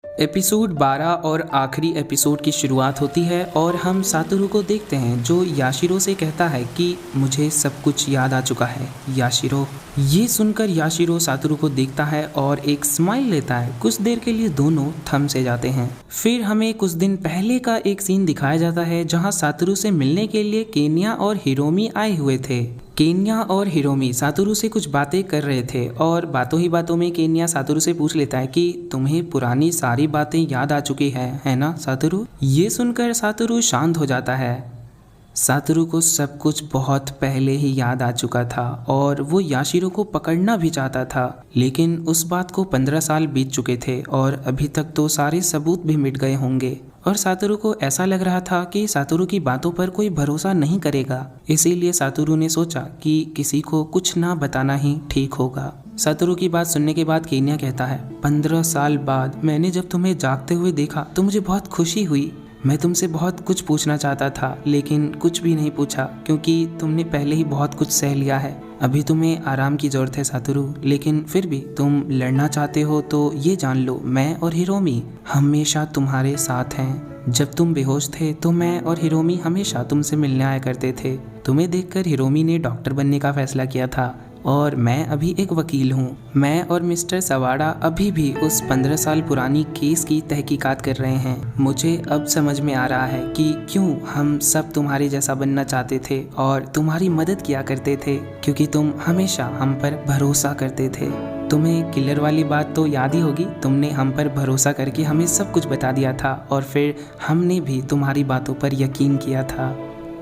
Episode 12 और आखिरी episode की शुरुआत होती है और हम सातोरू को देखते हैं जो याशिरो से कहता है कि मुझे सब कुछ याद आ चुका है याशिरो। ये सुनकर याशिरो सातोरू को देखता है और एक स्माइल लेता है। कुछ देर के लिए दोनों थम से जाते हैं। फिर हमें कुछ दिन पहले का एक सीन दिखाया जाता है जहाँ सातोरू से मिलने के लिए केन्या और हिरोमी आए हुए थे। केन्या और हिरोमी सातोरू से कुछ बातें कर रहे थे और बातों ही बातों में केन्या सातोरू से पूछ लेता है कि तुम्हें पुरानी सारी बातें याद आ चुकी है ना सातोरू। ये सुनकर सातोरू शांत हो जाता है। सातोरू को सब कुछ बहुत पहले ही याद आ चुका था और वो याशिरो को पकड़ना भी चाहता था, लेकिन उस बात को 15 साल बीत चुके थे और अभी तक तो सारे सबूत भी मिट गए होंगे। और सातोरू को ऐसा लग रहा था कि सातोरू की बातों पर कोई भरोसा नहीं करेगा। इसीलिए सातोरू ने सोचा कि किसी को कुछ ना बताना ही ठीक होगा। सातोरू की बात सुनने के बाद केन्या कहता है, 15 साल बाद मैंने जब तुम्हें जागते हुए देखा तो मुझे बहुत खुशी हुई। मैं तुमसे बहुत कुछ पूछना चाहता था लेकिन कुछ भी नहीं पूछा क्योंकि तुमने पहले ही बहुत कुछ सह लिया है। अभी तुम्हें आराम की ज़रूरत है सातोरू, लेकिन फिर भी तुम लड़ना चाहते हो तो ये जान लो मैं और हिरोमी हमेशा तुम्हारे साथ हैं। जब तुम बेहोश थे तो मैं और हिरोमी हमेशा तुमसे मिलने आया करते थे। तुम्हें देखकर हिरोमी ने डॉक्टर बनने का फैसला किया था और मैं अभी एक वकील हूँ। मैं और मिस्टर सवाड़ा अभी भी उस 15 साल पुरानी केस की तहकीकात कर रहे हैं। मुझे अब समझ में आ रहा है कि क्यों हम सब तुम्हारे जैसा बनना चाहते थे और तुम्हारी मदद किया करते थे, क्योंकि तुम हमेशा हम पर भरोसा करते थे। तुम्हें किलर वाली बात तो याद ही होगी। तुमने हम पर भरोसा करके हमें सब कुछ बता दिया था और फिर हमने भी तुम्हारी बातों पर यकीन किया था।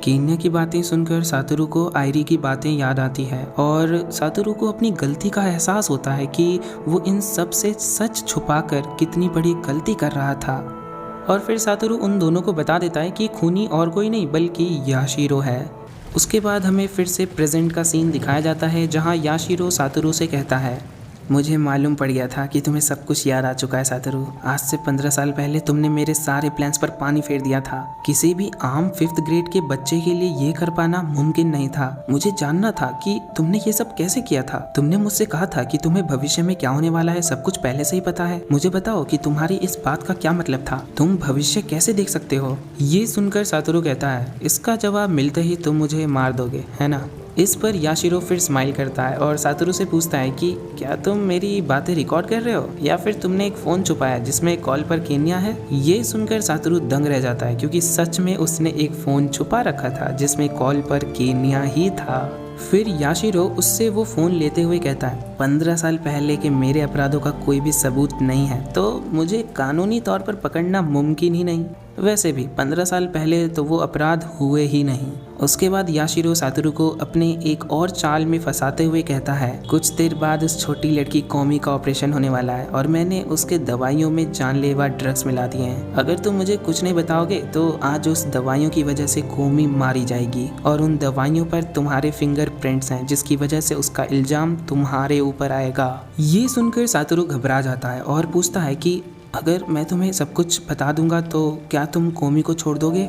केन्या की बातें सुनकर सातोरू को आयरी की बातें याद आती है और सातोरू को अपनी गलती का एहसास होता है कि वो इन सब से सच छुपाकर कितनी बड़ी गलती कर रहा था। और फिर सातोरू उन दोनों को बता देता है कि खूनी और कोई नहीं बल्कि याशिरो है। उसके बाद हमें फिर से प्रेजेंट का सीन दिखाया जाता है जहाँ याशिरो सातोरू से कहता है, मुझे मालूम पड़ गया था कि तुम्हें सब कुछ याद आ चुका है सातोरू। आज से 15 साल पहले तुमने मेरे सारे प्लान्स पर पानी फेर दिया था। किसी भी आम 5th ग्रेड के बच्चे के लिए ये कर पाना मुमकिन नहीं था। मुझे जानना था कि तुमने ये सब कैसे किया था। तुमने मुझसे कहा था कि तुम्हें भविष्य में क्या होने वाला है सब कुछ पहले से ही पता है। मुझे बताओ कि तुम्हारी इस बात का क्या मतलब था। तुम भविष्य कैसे देख सकते हो। ये सुनकर सातोरू कहता है, इसका जवाब मिलते ही तुम मुझे मार दोगे, है ना। इस पर याशिरो फिर स्माइल करता है और सातोरू से पूछता है कि क्या तुम मेरी बातें रिकॉर्ड कर रहे हो या फिर तुमने एक फ़ोन छुपाया जिसमें कॉल पर केन्या है। ये सुनकर सातोरू दंग रह जाता है क्योंकि सच में उसने एक फ़ोन छुपा रखा था जिसमें कॉल पर केन्या ही था। फिर याशिरो उससे वो फ़ोन लेते हुए कहता है, 15 साल पहले के मेरे अपराधों का कोई भी सबूत नहीं है तो मुझे कानूनी तौर पर पकड़ना मुमकिन ही नहीं। वैसे भी 15 साल पहले तो वो अपराध हुए ही नहीं। उसके बाद याशिरो सातोरू को अपने एक और चाल में फंसाते हुए कहता है, कुछ देर बाद उस छोटी लड़की कोमी का ऑपरेशन होने वाला है और मैंने उसके दवाइयों में जानलेवा ड्रग्स मिला दिए हैं। अगर तुम मुझे कुछ नहीं बताओगे तो आज उस दवाइयों की वजह से कोमी मारी जाएगी और उन दवाइयों पर तुम्हारे फिंगरप्रिंट्स हैं जिसकी वजह से उसका इल्जाम तुम्हारे ऊपर आएगा। ये सुनकर सातोरू घबरा जाता है और पूछता है कि अगर मैं तुम्हें सब कुछ बता दूंगा तो क्या तुम कोमी को छोड़ दोगे।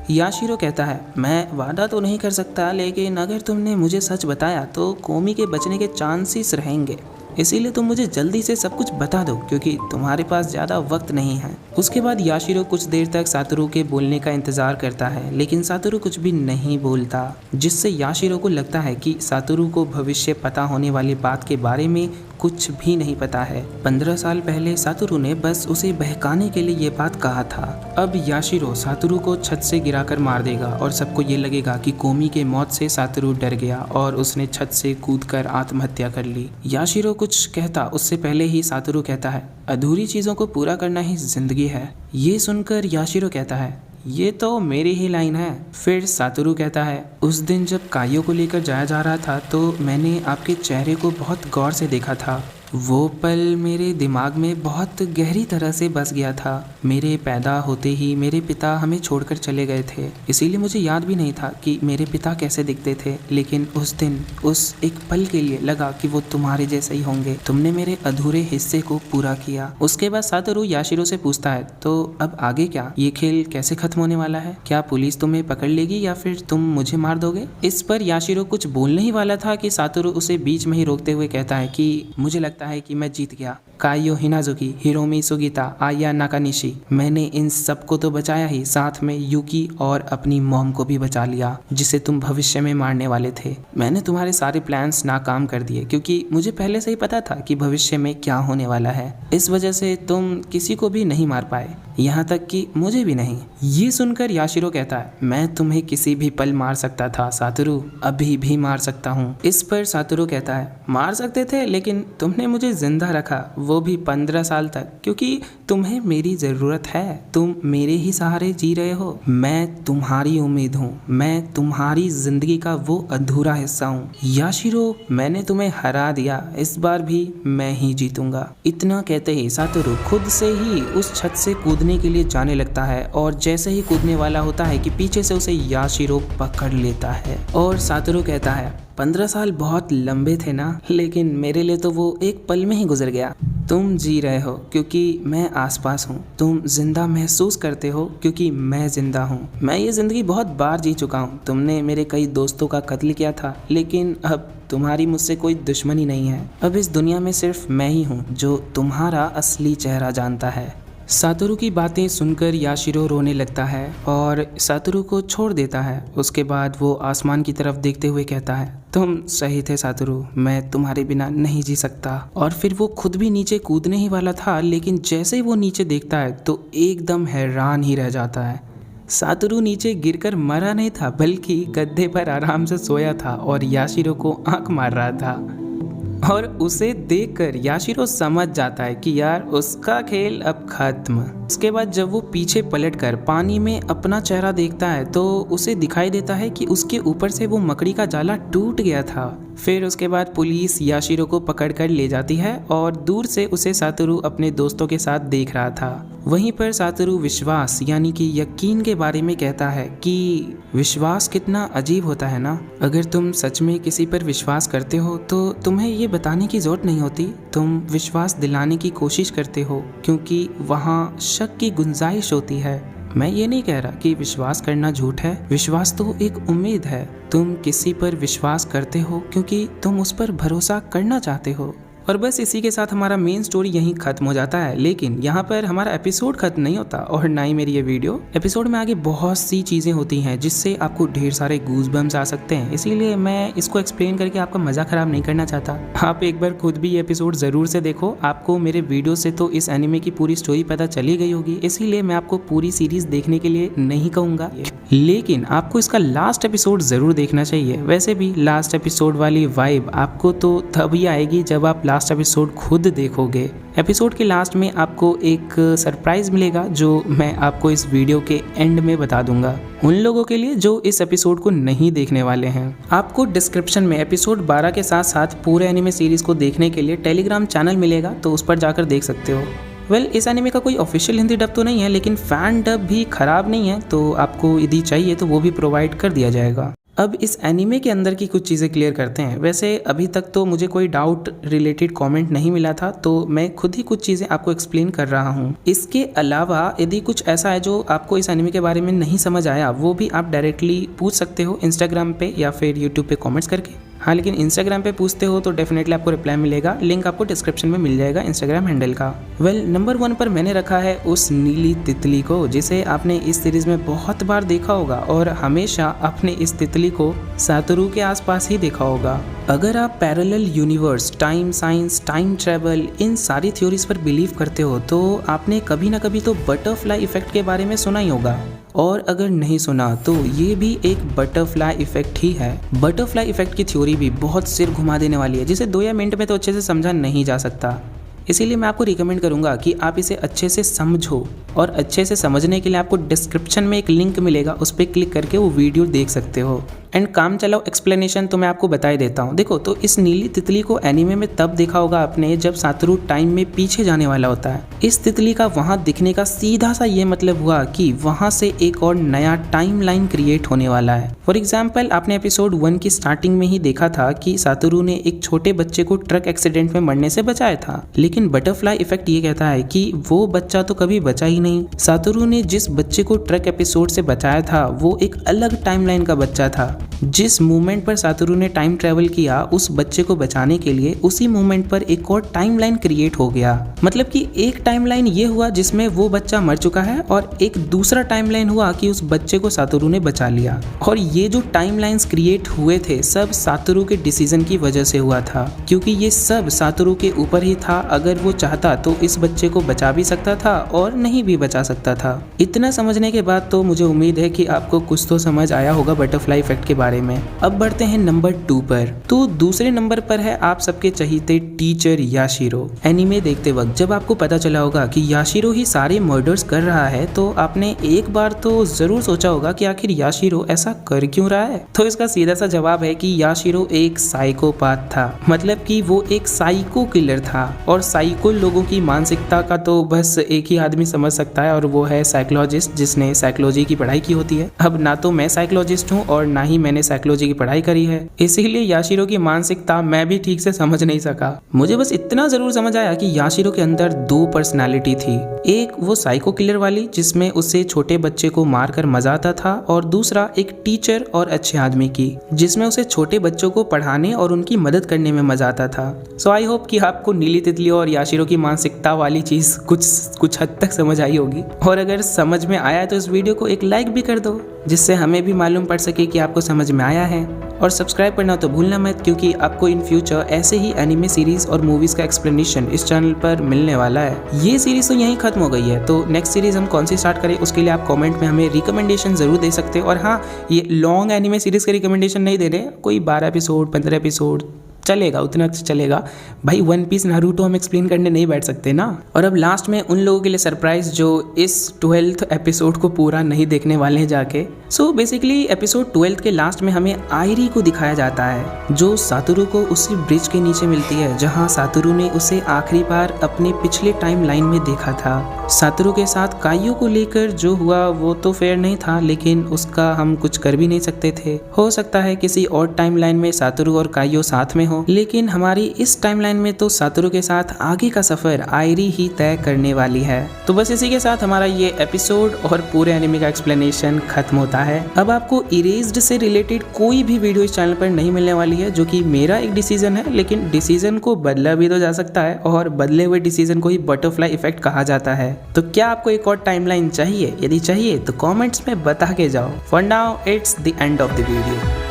याशिरो कहता है, मैं वादा तो नहीं कर सकता लेकिन अगर तुमने मुझे सच बताया तो कोमी के बचने के चांसेस रहेंगे। इसीलिए तुम मुझे जल्दी से सब कुछ बता दो क्योंकि तुम्हारे पास ज़्यादा वक्त नहीं है। उसके बाद याशिरो कुछ देर तक सातोरू के बोलने का इंतज़ार करता है लेकिन सातोरू कुछ भी नहीं बोलता, जिससे याशिरो को लगता है कि सातोरू को भविष्य पता होने वाली बात के बारे में कुछ भी नहीं पता है। 15 साल पहले सातोरू ने बस उसे बहकाने के लिए ये बात कहा था। अब याशिरो सातोरू को छत से गिराकर मार देगा और सबको ये लगेगा कि कोमी के मौत से सातोरू डर गया और उसने छत से कूदकर आत्महत्या कर ली। याशिरो कुछ कहता उससे पहले ही सातोरू कहता है, अधूरी चीज़ों को पूरा करना ही जिंदगी है। ये सुनकर याशिरो कहता है, ये तो मेरी ही लाइन है। फिर सातोरू कहता है, उस दिन जब काइयो को लेकर जाया जा रहा था तो मैंने आपके चेहरे को बहुत गौर से देखा था। वो पल मेरे दिमाग में बहुत गहरी तरह से बस गया था। मेरे पैदा होते ही मेरे पिता हमें छोड़कर चले गए थे, इसीलिए मुझे याद भी नहीं था कि मेरे पिता कैसे दिखते थे। लेकिन उस दिन उस एक पल के लिए लगा कि वो तुम्हारे जैसे ही होंगे। तुमने मेरे अधूरे हिस्से को पूरा किया। उसके बाद सातोरू याशिरो से पूछता है, तो अब आगे क्या, ये खेल कैसे खत्म होने वाला है। क्या पुलिस तुम्हें पकड़ लेगी या फिर तुम मुझे मार दोगे। इस पर याशिरो कुछ बोलने ही वाला था कि सातोरू उसे बीच में ही रोकते हुए कहता है कि मुझे लगता है कि मैं जीत गया। कायो हिनाजुकी, हिरोमी सुगीता, आया नाकानिशी। मैंने इन सबको तो बचाया ही, साथ में यूकी और अपनी मॉम को भी बचा लिया जिसे तुम भविष्य में मारने वाले थे। मैंने तुम्हारे सारे प्लान्स नाकाम कर दिए क्योंकि मुझे पहले से ही पता था कि भविष्य में क्या होने वाला है। इस वजह से तुम किसी को भी नहीं मार पाए, यहाँ तक कि मुझे भी नहीं। ये सुनकर याशिरो कहता है, मैं तुम्हें किसी भी पल मार सकता था सातोरू, अभी भी मार सकता हूँ। इस पर सातोरू कहता है, मार सकते थे लेकिन तुमने मुझे जिंदा रखा, वो भी 15 साल तक, क्योंकि तुम्हें मेरी जरूरत है। तुम मेरे ही सहारे जी रहे हो। मैं तुम्हारी उम्मीद हूँ, मैं तुम्हारी जिंदगी का वो अधूरा हिस्सा हूँ। याशिरो, मैंने तुम्हें हरा दिया, इस बार भी मैं ही जीतूंगा। इतना कहते ही सातोरू खुद से ही उस छत से कूदने के लिए जाने लगता है और जैसे ही कूदने वाला होता है कि पीछे से उसे याशिरो पकड़ लेता है और सातोरू कहता है, 15 साल बहुत लंबे थे ना, लेकिन मेरे लिए तो वो एक पल में ही गुजर गया। तुम जी रहे हो क्योंकि मैं आसपास हूँ, तुम जिंदा महसूस करते हो क्योंकि मैं जिंदा हूँ। मैं ये जिंदगी बहुत बार जी चुका हूँ। तुमने मेरे कई दोस्तों का कत्ल किया था, लेकिन अब तुम्हारी मुझसे कोई दुश्मनी नहीं है। अब इस दुनिया में सिर्फ मैं ही हूँ जो तुम्हारा असली चेहरा जानता है। सातोरू की बातें सुनकर याशिरो रोने लगता है और सातोरू को छोड़ देता है। उसके बाद वो आसमान की तरफ देखते हुए कहता है, तुम सही थे सातोरू, मैं तुम्हारे बिना नहीं जी सकता। और फिर वो खुद भी नीचे कूदने ही वाला था, लेकिन जैसे ही वो नीचे देखता है तो एकदम हैरान ही रह जाता है। सातोरू नीचे गिरकर मरा नहीं था, बल्कि गद्दे पर आराम से सोया था और याशिरो को आंख मार रहा था। और उसे देखकर याशिरो समझ जाता है कि यार उसका खेल अब खत्म। उसके बाद जब वो पीछे पलटकर पानी में अपना चेहरा देखता है तो उसे दिखाई देता है कि उसके ऊपर से वो मकड़ी का जाला टूट गया था। फिर उसके बाद पुलिस याशिरो को पकड़कर ले जाती है और दूर से उसे सातोरू अपने दोस्तों के साथ देख रहा था। वहीं पर सातोरू विश्वास यानी कि यकीन के बारे में कहता है कि विश्वास कितना अजीब होता है ना। अगर तुम सच में किसी पर विश्वास करते हो तो तुम्हें ये बताने की जरूरत नहीं होती, तुम विश्वास दिलाने की कोशिश करते हो क्योंकि वहाँ शक की गुंजाइश होती है। मैं ये नहीं कह रहा कि विश्वास करना झूठ है, विश्वास तो एक उम्मीद है। तुम किसी पर विश्वास करते हो क्योंकि तुम उस पर भरोसा करना चाहते हो। और बस इसी के साथ हमारा मेन स्टोरी यहीं खत्म हो जाता है। लेकिन यहाँ पर हमारा एपिसोड खत्म नहीं होता और ना ही मेरी ये वीडियो। एपिसोड में आगे बहुत सी चीज़ें होती हैं जिससे आपको ढेर सारे गूज़बम्स आ सकते हैं, इसीलिए मैं इसको एक्सप्लेन करके आपका मज़ा ख़राब नहीं करना चाहता। आप एक बार खुद भी ये एपिसोड ज़रूर से देखो। आपको मेरे वीडियो से तो इस एनिमे की पूरी स्टोरी पता चली गई होगी, इसीलिए मैं आपको पूरी सीरीज़ देखने के लिए नहीं कहूँगा, लेकिन आपको इसका लास्ट एपिसोड ज़रूर देखना चाहिए। वैसे भी लास्ट एपिसोड वाली वाइब आपको तो तभी आएगी जब आप लास्ट एपिसोड खुद देखोगे। एपिसोड के लास्ट में आपको एक सरप्राइज मिलेगा जो मैं आपको इस वीडियो के एंड में बता दूंगा, उन लोगों के लिए जो इस एपिसोड को नहीं देखने वाले हैं। आपको डिस्क्रिप्शन में एपिसोड 12 के साथ साथ पूरे एनिमे सीरीज को देखने के लिए टेलीग्राम चैनल मिलेगा, तो उस पर जाकर देख सकते हो। इस एनिमे का कोई ऑफिशियल हिंदी डब तो नहीं है, लेकिन फैन डब भी खराब नहीं है, तो आपको यदि चाहिए तो वो भी प्रोवाइड कर दिया जाएगा। अब इस एनिमे के अंदर की कुछ चीज़ें क्लियर करते हैं। वैसे अभी तक तो मुझे कोई डाउट रिलेटेड कमेंट नहीं मिला था, तो मैं खुद ही कुछ चीज़ें आपको एक्सप्लेन कर रहा हूँ। इसके अलावा यदि कुछ ऐसा है जो आपको इस एनिमे के बारे में नहीं समझ आया, वो भी आप डायरेक्टली पूछ सकते हो इंस्टाग्राम पे या फिर यूट्यूब पे कमेंट्स करके। हाँ, लेकिन इंस्टाग्राम पे पूछते हो तो डेफिनेटली आपको रिप्लाई मिलेगा, लिंक आपको डिस्क्रिप्शन में मिल जाएगा इंस्टाग्राम हैंडल का। नंबर 1 पर मैंने रखा है उस नीली तितली को, जिसे आपने इस सीरीज में बहुत बार देखा होगा और हमेशा आपने इस तितली को सातोरू के आसपास ही देखा होगा। अगर आप parallel universe, time science, time travel, इन सारी थ्योरीज पर बिलीव करते हो तो आपने कभी ना कभी तो बटरफ्लाई इफेक्ट के बारे में सुना ही होगा, और अगर नहीं सुना तो ये भी एक बटरफ्लाई इफेक्ट ही है। बटरफ्लाई इफेक्ट की थ्योरी भी बहुत सिर घुमा देने वाली है, जिसे 2 या मिनट में तो अच्छे से समझा नहीं जा सकता। इसीलिए मैं आपको रिकमेंड करूंगा कि आप इसे अच्छे से समझो, और अच्छे से समझने के लिए आपको डिस्क्रिप्शन में एक लिंक मिलेगा, उस पर क्लिक करके वो वीडियो देख सकते हो। एंड काम चलाओ एक्सप्लेनेशन तो मैं आपको बता ही देता हूँ। देखो, तो इस नीली तितली को एनीमे में तब देखा होगा आपने जब सातोरू टाइम में पीछे जाने वाला होता है। इस तितली का वहाँ दिखने का सीधा सा ये मतलब हुआ कि वहाँ से एक और नया टाइम लाइन क्रिएट होने वाला है। फॉर एग्जाम्पल, आपने एपिसोड 1 की स्टार्टिंग में ही देखा था कि सातोरू ने एक छोटे बच्चे को ट्रक एक्सीडेंट में मरने से बचाया था, लेकिन बटरफ्लाई इफेक्ट ये कहता है कि वो बच्चा तो कभी बचा ही नहीं। सातोरू ने जिस बच्चे को ट्रक एपिसोड से बचाया था वो एक अलग टाइमलाइन का बच्चा था। जिस मोमेंट पर सातोरू ने टाइम ट्रेवल किया उस बच्चे को बचाने के लिए, उसी मोमेंट पर एक और टाइमलाइन क्रिएट हो गया। मतलब कि एक टाइमलाइन ये हुआ जिसमें वो बच्चा मर चुका है और एक दूसरा टाइमलाइन हुआ कि उस बच्चे को सातोरू ने बचा लिया। और ये जो टाइमलाइंस क्रिएट हुए थे सब सातोरू के डिसीजन की वजह से हुआ था, क्योंकि ये सब सातोरू के ऊपर ही था। अगर वो चाहता तो इस बच्चे को बचा भी सकता था और नहीं भी बचा सकता था। इतना समझने के बाद तो मुझे उम्मीद है कि आपको कुछ तो समझ आया होगा बटरफ्लाई इफेक्ट के बारे में। अब बढ़ते हैं नंबर 2 पर। तो दूसरे नंबर पर है आप सबके चहीते टीचर याशिरो। एनीमे देखते वक्त जब आपको पता चला होगा कि याशिरो ही सारे मर्डर्स कर रहा है तो आपने एक बार तो जरूर सोचा होगा कि आखिर याशिरो ऐसा कर क्यों रहा है। तो इसका सीधा सा जवाब है कि याशिरो एक साइकोपाथ था। मतलब कि वो एक साइको किलर था और साइको लोगों की मानसिकता का तो बस एक ही आदमी समझ सकता है और वो है साइकोलॉजिस्ट, जिसने साइकोलॉजी की पढ़ाई की होती है। अब ना तो मैं साइकोलॉजिस्ट हूँ और ना ही मैंने साइकोलॉजी की पढ़ाई करी है, इसीलिए याशिरो की मानसिकता मैं भी ठीक से समझ नहीं सका। मुझे बस इतना जरूर समझ आया कि याशिरो के अंदर 2 पर्सनालिटी थी। एक वो साइको किलर वाली जिसमें उससे छोटे बच्चे को मारकर मजा आता था, और दूसरा एक टीचर और अच्छे आदमी की जिसमें उसे छोटे बच्चों को पढ़ाने और उनकी मदद करने में मजा आता था। सो आई होप कि आपको नीली तितली और याशिरो की मानसिकता वाली चीज कुछ हद तक समझ आई होगी। और अगर समझ में आया तो इस वीडियो को एक लाइक भी कर दो, जिससे हमें भी मालूम पड़ सके कि आपको समझ में आया है। और सब्सक्राइब करना तो भूलना मत, क्योंकि आपको इन फ्यूचर ऐसे ही एनिमे सीरीज और मूवीज का एक्सप्लेनेशन इस चैनल पर मिलने वाला है। ये सीरीज तो यहीं खत्म हो गई है, तो नेक्स्ट सीरीज हम कौन सी स्टार्ट करें उसके लिए आप कमेंट में हमें रिकमेंडेशन जरूर दे सकते हो। और हाँ, ये लॉन्ग एनिमे सीरीज का रिकमेंडेशन नहीं दे रहे, कोई 12 एपिसोड 15 एपिसोड चलेगा, उतना अच्छा चलेगा भाई। वन पीस नारुतो हम एक्सप्लेन करने नहीं बैठ सकते ना। और अब लास्ट में उन लोगों के लिए सरप्राइज जो इस 12th एपिसोड को पूरा नहीं देखने वाले हैं जाके। सो बेसिकली एपिसोड 12 के लास्ट में हमें आयरी को दिखाया जाता है, जो सातोरू को उसी ब्रिज के नीचे मिलती है जहां सातोरू ने उसे आखिरी बार अपने पिछले टाइम लाइन में देखा था। सातोरू के साथ काइयो को लेकर जो हुआ वो तो फेयर नहीं था, लेकिन उसका हम कुछ कर भी नहीं सकते थे। हो सकता है किसी और टाइम लाइन में सातोरू और काइयो साथ में हो, लेकिन हमारी इस टाइमलाइन में तो सातोरू के साथ आगे का सफर आयरी ही तय करने वाली है। तो बस इसी के साथ हमारा ये एपिसोड और पूरे एनिमे का एक्सप्लेनेशन खत्म होता है। अब आपको इरेज्ड से रिलेटेड कोई भी वीडियो इस चैनल पर नहीं मिलने वाली है, जो कि मेरा एक डिसीजन है, लेकिन डिसीजन को बदला भी तो जा सकता है और बदले हुए डिसीजन को ही बटरफ्लाई इफेक्ट कहा जाता है। तो क्या आपको एक और टाइमलाइन चाहिए? यदि चाहिए तो कमेंट्स में बता के जाओ। For now it's the end of the video.